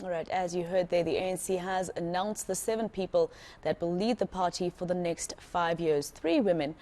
All right, as you heard there, the ANC has announced the 7 people that will lead the party for the next 5 years. 3 women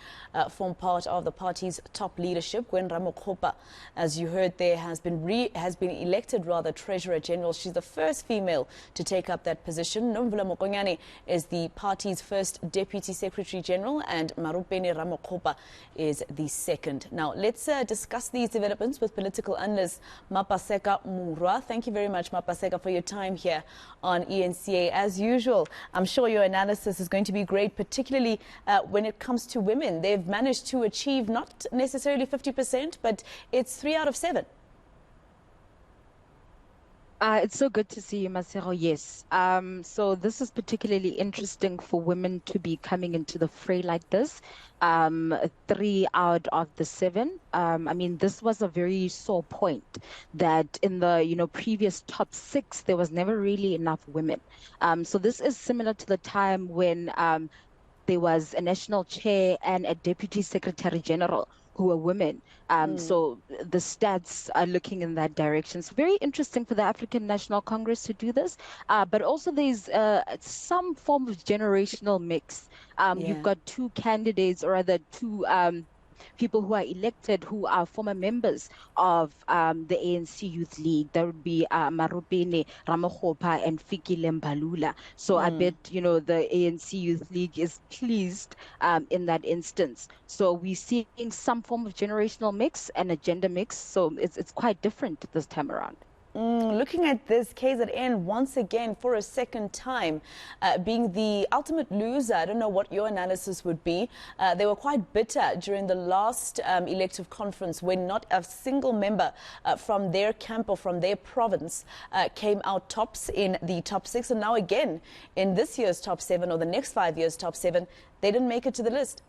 form part of the party's top leadership. Gwen Ramokgopa, as you heard there, has been elected Treasurer General. She's the first female to take up that position. Nomvula Mokonyane is the party's first Deputy Secretary General, and Maropene Ramokgopa is the second. Now, let's discuss these developments with political analyst Mapaseka Muroa. Thank you very much, Mapaseka, for your time here on ENCA. As usual, I'm sure your analysis is going to be great, particularly when it comes to women. They've managed to achieve not necessarily 50%, but it's 3 out of 7. It's so good to see you, Masero. Yes. So this is particularly interesting for women to be coming into the fray like this. 3 out of the 7. I mean, this was a very sore point that in the previous top 6 there was never really enough women. So this is similar to the time when there was a national chair and a deputy secretary general who were women. So the stats are looking in that direction. It's very interesting for the African National Congress to do this, but also there's some form of generational mix. You've got 2 candidates, or rather 2 people who are elected who are former members of the ANC Youth League. That would be Maropene Ramokgopa and Fikile Mbalula. So I bet, the ANC Youth League is pleased in that instance. So we're seeing some form of generational mix and a gender mix. So it's quite different this time around. Looking at this, KZN once again for a second time being the ultimate loser. I don't know what your analysis would be. They were quite bitter during the last elective conference when not a single member from their camp or from their province came out tops in the top 6. And now again, in this year's top 7 or the next 5 years' top 7, they didn't make it to the list.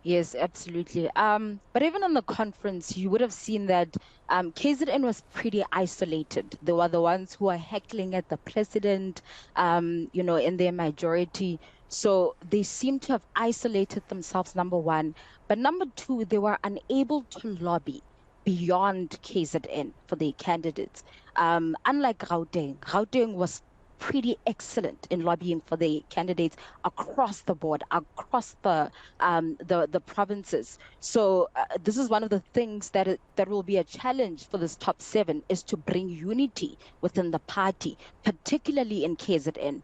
Yes, absolutely. But even on the conference, you would have seen that KZN was pretty isolated. They were the ones who are heckling at the president, in their majority. So they seem to have isolated themselves, number one. But number 2, they were unable to lobby beyond KZN for their candidates. Unlike Gauteng was pretty excellent in lobbying for the candidates across the board, across the provinces. So this is one of the things that will be a challenge for this top 7, is to bring unity within the party, particularly in KZN.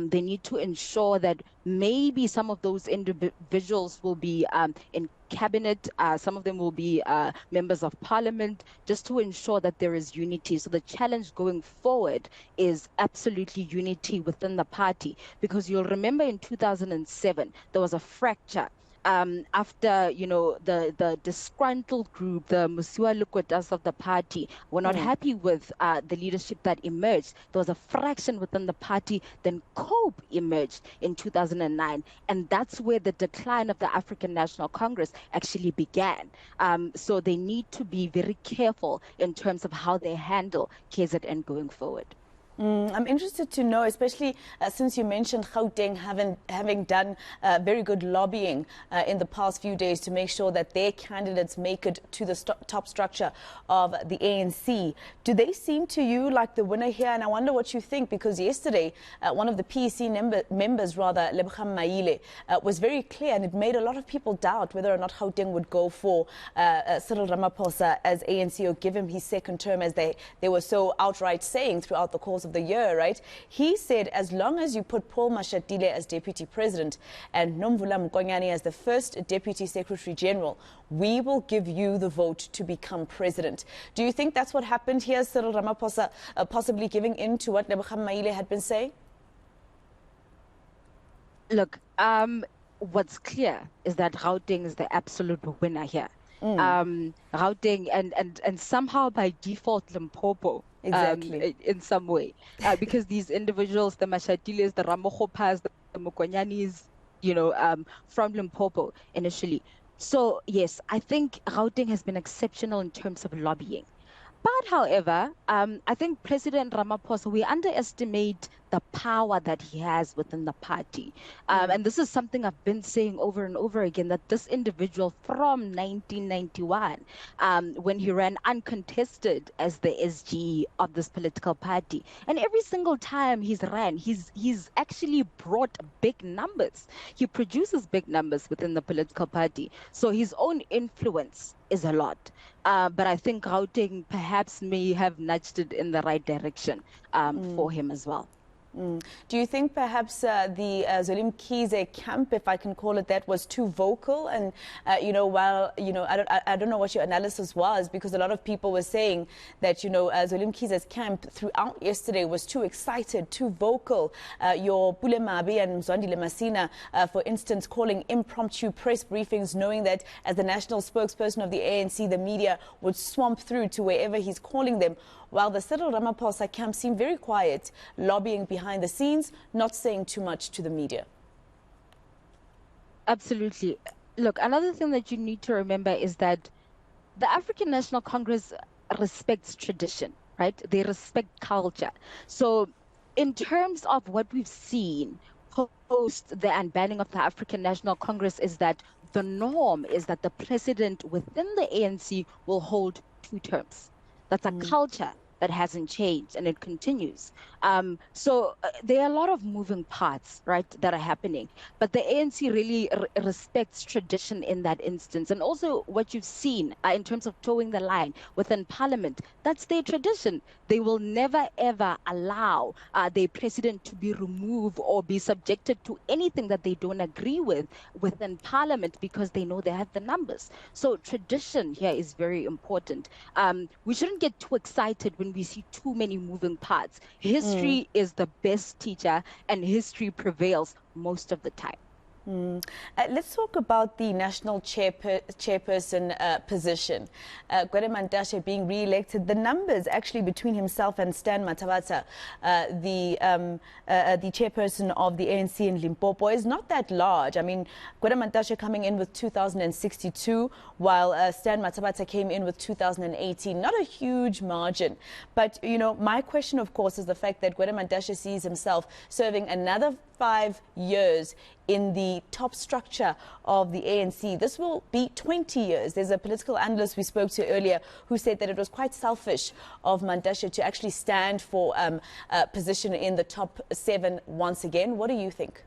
They need to ensure that maybe some of those individuals will be in cabinet, some of them will be members of parliament, just to ensure that there is unity. So the challenge going forward is absolutely unity within the party, because you'll remember in 2007 there was a fracture after the disgruntled group, the Musiwa Lukotas of the party, were not happy with the leadership that emerged. There was a fraction within the party. Then COPE emerged in 2009, and that's where the decline of the African National Congress actually began. So they need to be very careful in terms of how they handle KZN going forward. I'm interested to know, especially since you mentioned Gauteng having done very good lobbying in the past few days to make sure that their candidates make it to the top structure of the ANC. Do they seem to you like the winner here? And I wonder what you think, because yesterday one of the PEC members, Lebogang Maile, was very clear, and it made a lot of people doubt whether or not Gauteng would go for Cyril Ramaphosa as ANC or give him his second term, as they were so outright saying throughout the course of the year, right? He said, as long as you put Paul Mashatile as deputy president and Nomvula Mokonyane as the first deputy secretary general, we will give you the vote to become president. Do you think that's what happened here, Cyril Ramaphosa possibly giving in to what Lebogang Maile had been saying? Look, what's clear is that Gauteng is the absolute winner here. Gauteng and somehow by default Limpopo. Exactly. In some way, because these individuals, the Mashatiles, the Ramokgopas, the Mokonyanes, from Limpopo initially. So yes, I think Gauteng has been exceptional in terms of lobbying. But however, I think President Ramaphosa, we underestimate the power that he has within the party. And this is something I've been saying over and over again, that this individual from 1991, when he ran uncontested as the SG of this political party, and every single time he's ran, he's actually brought big numbers. He produces big numbers within the political party. So his own influence is a lot. But I think Gauteng perhaps may have nudged it in the right direction for him as well. Do you think perhaps the Zweli Mkhize camp, if I can call it that, was too vocal? And, while, I don't know what your analysis was, because a lot of people were saying that, Zweli Mkhize's camp throughout yesterday was too excited, too vocal. Your Pule Mabi and Mzwandile Masina, for instance, calling impromptu press briefings, knowing that as the national spokesperson of the ANC, the media would swamp through to wherever he's calling them, while the Cyril Ramaphosa camp seemed very quiet, lobbying behind the scenes, not saying too much to the media. Absolutely. Look, another thing that you need to remember is that the African National Congress respects tradition, right? They respect culture. So in terms of what we've seen post the unbanning of the African National Congress, is that the norm is that the president within the ANC will hold 2 terms. That's a culture that hasn't changed, and it continues. So there are a lot of moving parts, right, that are happening. But the ANC really respects tradition in that instance. And also what you've seen in terms of towing the line within Parliament, that's their tradition. They will never, ever allow their president to be removed or be subjected to anything that they don't agree with within Parliament, because they know they have the numbers. So tradition here is very important. We shouldn't get too excited when we see too many moving parts. History is the best teacher, and history prevails most of the time. Let's talk about the national chairperson position. Gwen Ramokgopa being re-elected, the numbers actually between himself and Stan Mathabatha, the chairperson of the ANC in Limpopo, is not that large. I mean, Gwen Ramokgopa coming in with 2,062, while Stan Mathabatha came in with 2,018. Not a huge margin. But, my question, of course, is the fact that Gwen Ramokgopa sees himself serving another 5 years in the top structure of the ANC. This will be 20 years. There's a political analyst we spoke to earlier who said that it was quite selfish of Mandashe to actually stand for a position in the top 7 once again. What do you think?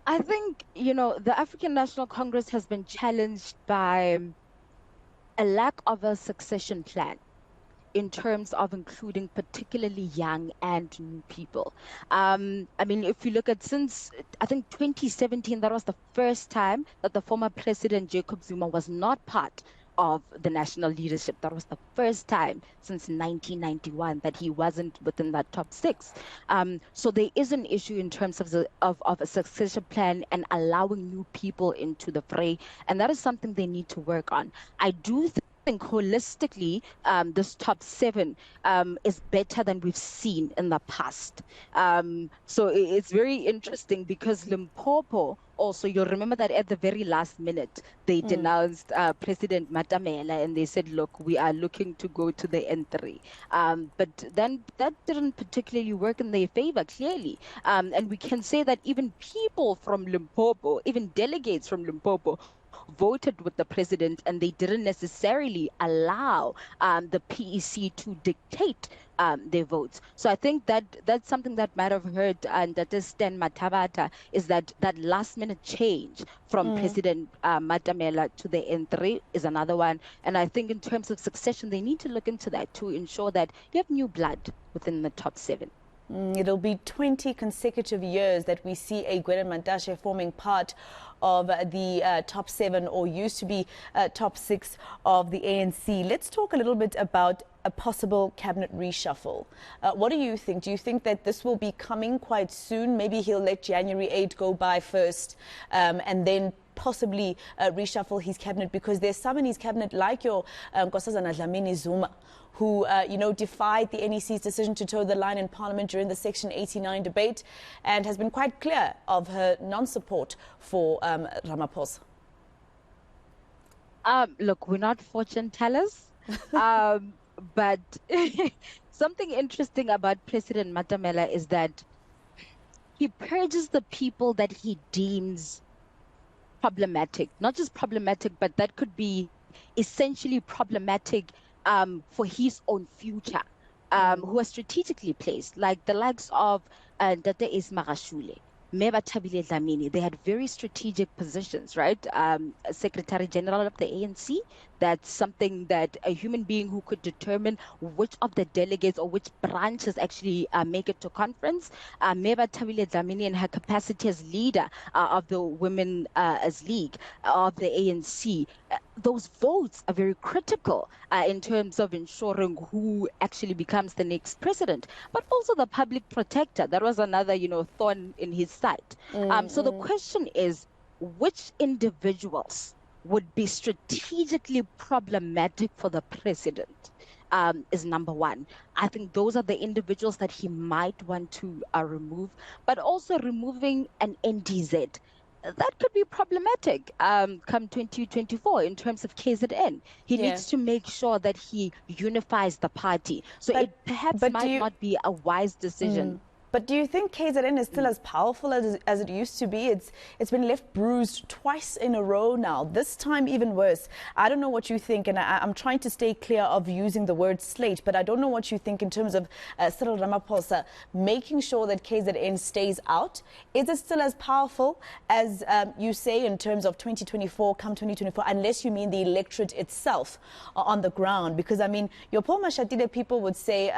I think, the African National Congress has been challenged by a lack of a succession plan in terms of including particularly young and new people. I mean, if you look at since, I think 2017, that was the first time that the former president, Jacob Zuma, was not part of the national leadership. That was the first time since 1991 that he wasn't within that top 6. So there is an issue in terms of a succession plan and allowing new people into the fray. And that is something they need to work on. I do think holistically, this top 7 is better than we've seen in the past. So it's very interesting because Limpopo, also, you'll remember that at the very last minute, they denounced President Matamela, and they said, look, we are looking to go to the N3. But then that didn't particularly work in their favor, clearly. And we can say that even people from Limpopo, even delegates from Limpopo, voted with the president, and they didn't necessarily allow the PEC to dictate their votes. So I think that's something that might have heard, and that is Stan Mathabatha, is that last minute change from President Matamela to the N3 is another one. And I think in terms of succession, they need to look into that to ensure that you have new blood within the top 7. It'll be 20 consecutive years that we see a Gwen Ramokgopa forming part of the top 7, or used to be top 6 of the ANC. Let's talk a little bit about a possible cabinet reshuffle. What do you think? Do you think that this will be coming quite soon? Maybe he'll let January 8 go by first, and then possibly reshuffle his cabinet, because there's some in his cabinet like your Nkosazana Dlamini Zuma, who, defied the NEC's decision to toe the line in Parliament during the Section 89 debate, and has been quite clear of her non-support for Ramaphosa. Look, we're not fortune tellers, But something interesting about President Matamela is that he purges the people that he deems problematic, not just problematic, but that could be essentially problematic for his own future, who are strategically placed, like the likes of Date Ismagashule. Meba Tabile Dlamini, they had very strategic positions, right? Secretary General of the ANC, that's something that a human being who could determine which of the delegates or which branches actually make it to conference. Meba Tabile Dlamini, in her capacity as leader of the Women as League of the ANC, those votes are very critical in terms of ensuring who actually becomes the next president, but also the public protector. That was another, thorn in his side. So the question is, which individuals would be strategically problematic for the president? Is number one. I think those are the individuals that he might want to remove, but also removing an NDZ. That could be problematic come 2024 in terms of KZN. He needs to make sure that he unifies the party. So it perhaps might not be a wise decision. But do you think KZN is still as powerful as it used to be? It's been left bruised twice in a row now, this time even worse. I don't know what you think, and I'm trying to stay clear of using the word slate, but I don't know what you think in terms of Cyril Ramaphosa making sure that KZN stays out. Is it still as powerful as you say in terms of 2024, come 2024, unless you mean the electorate itself on the ground? Because, I mean, your Paul Mashatile people would say,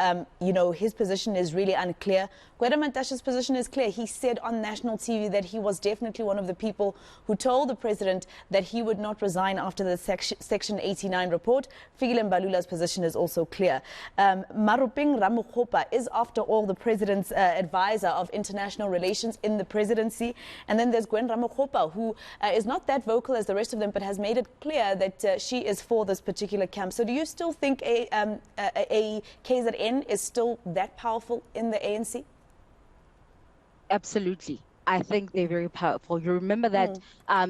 his position is really unclear. Gwen Ramokgopa's position is clear. He said on national TV that he was definitely one of the people who told the president that he would not resign after the Section 89 report. Fikile Mbalula's position is also clear. Maropene Ramokgopa is, after all, the president's advisor of international relations in the presidency. And then there's Gwen Ramokgopa, who is not that vocal as the rest of them, but has made it clear that she is for this particular camp. So do you still think a KZN is still that powerful in the ANC? Absolutely. I think they're very powerful. You remember that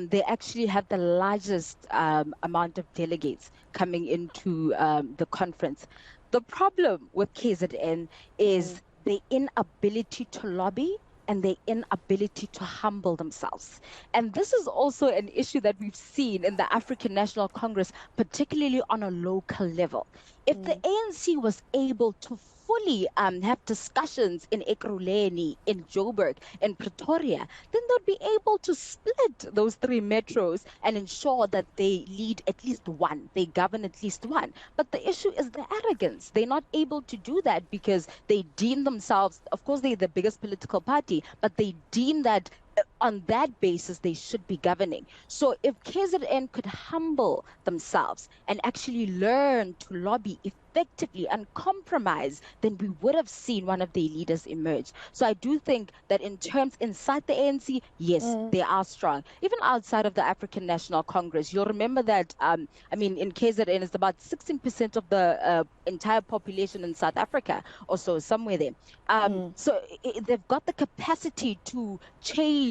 they actually have the largest amount of delegates coming into the conference. The problem with KZN is the inability to lobby and their inability to humble themselves. And this is also an issue that we've seen in the African National Congress, particularly on a local level. If the ANC was able to fully have discussions in Ekurhuleni, in Joburg, in Pretoria, then they'd be able to split those three metros and ensure that they lead at least one, they govern at least one. But the issue is the arrogance. They're not able to do that because they deem themselves, of course, they're the biggest political party, but they deem that on that basis, they should be governing. So if KZN could humble themselves and actually learn to lobby effectively and compromise, then we would have seen one of their leaders emerge. So I do think that in terms inside the ANC, yes, they are strong. Even outside of the African National Congress, you'll remember that, in KZN, it's about 16% of the entire population in South Africa, or so, somewhere there. So they've got the capacity to change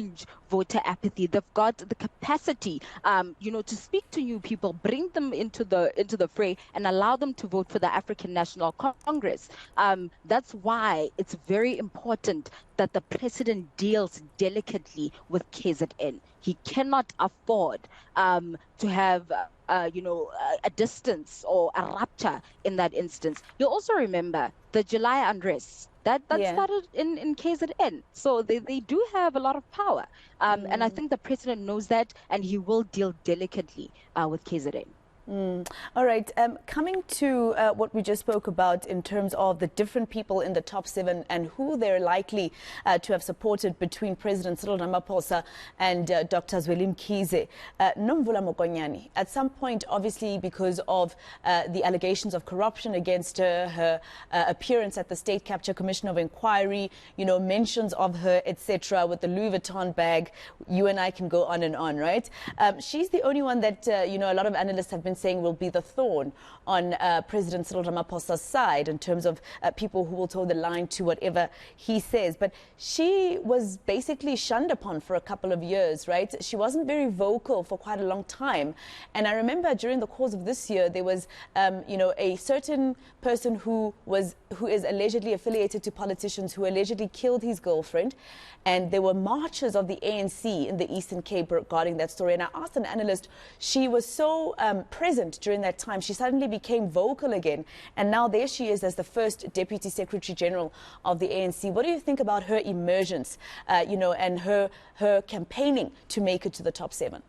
voter apathy. They've got the capacity, to speak to new people, bring them into the fray, and allow them to vote for the African National Congress. That's why it's very important that the president deals delicately with KZN. He cannot afford to have a distance or a rupture in that instance. You'll also remember the July unrest that started in KZN. So they do have a lot of power. And I think the president knows that, and he will deal delicately with KZN. All right. Coming to what we just spoke about in terms of the different people in the top 7 and who they're likely to have supported between President Cyril Ramaphosa and Dr. Zweli Mkhize. Nomvula Mokonyane, at some point, obviously, because of the allegations of corruption against her appearance at the State Capture Commission of Inquiry, mentions of her, etc., with the Louis Vuitton bag, you and I can go on and on, right? She's the only one that, a lot of analysts have been saying will be the thorn on President Cyril Ramaphosa's side in terms of people who will toe the line to whatever he says. But she was basically shunned upon for a couple of years, right? She wasn't very vocal for quite a long time. And I remember during the course of this year, there was, a certain person who is allegedly affiliated to politicians who allegedly killed his girlfriend. And there were marches of the ANC in the Eastern Cape regarding that story. And I asked an analyst, she was so present during that time. She suddenly became vocal again. And now there she is as the first Deputy Secretary General of the ANC. What do you think about her emergence, and her campaigning to make it to the top 7?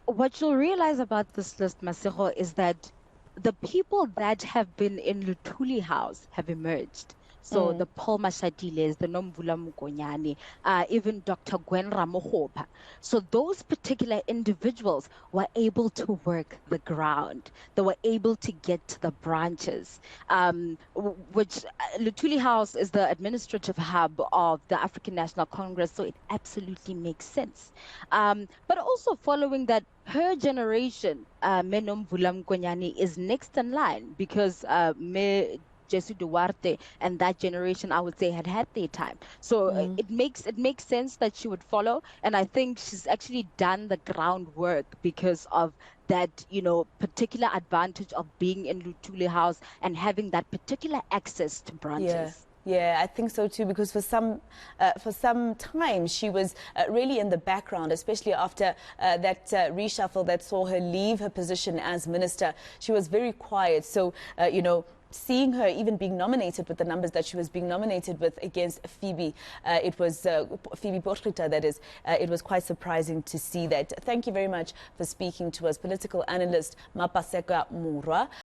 What you'll realize about this list, Masego, is that the people that have been in Lutuli House have emerged. So the Paul Mashadiles, the Nomvula Mokonyane, even Dr. Gwen Ramokgopa. So those particular individuals were able to work the ground. They were able to get to the branches, which Lutuli House is the administrative hub of the African National Congress. So it absolutely makes sense. But also following that, her generation, Nomvula Mokonyane, is next in line because Jesu Duarte and that generation, I would say, had their time. So it makes sense that she would follow. And I think she's actually done the groundwork because of that, particular advantage of being in Lutuli House and having that particular access to branches. Yeah, I think so too, because for some time she was really in the background, especially after that reshuffle that saw her leave her position as minister. She was very quiet. So, seeing her even being nominated with the numbers that she was being nominated with against Phoebe, it was Phoebe Potgieter, that is, it was quite surprising to see that. Thank you very much for speaking to us, political analyst Mapaseka Muroa.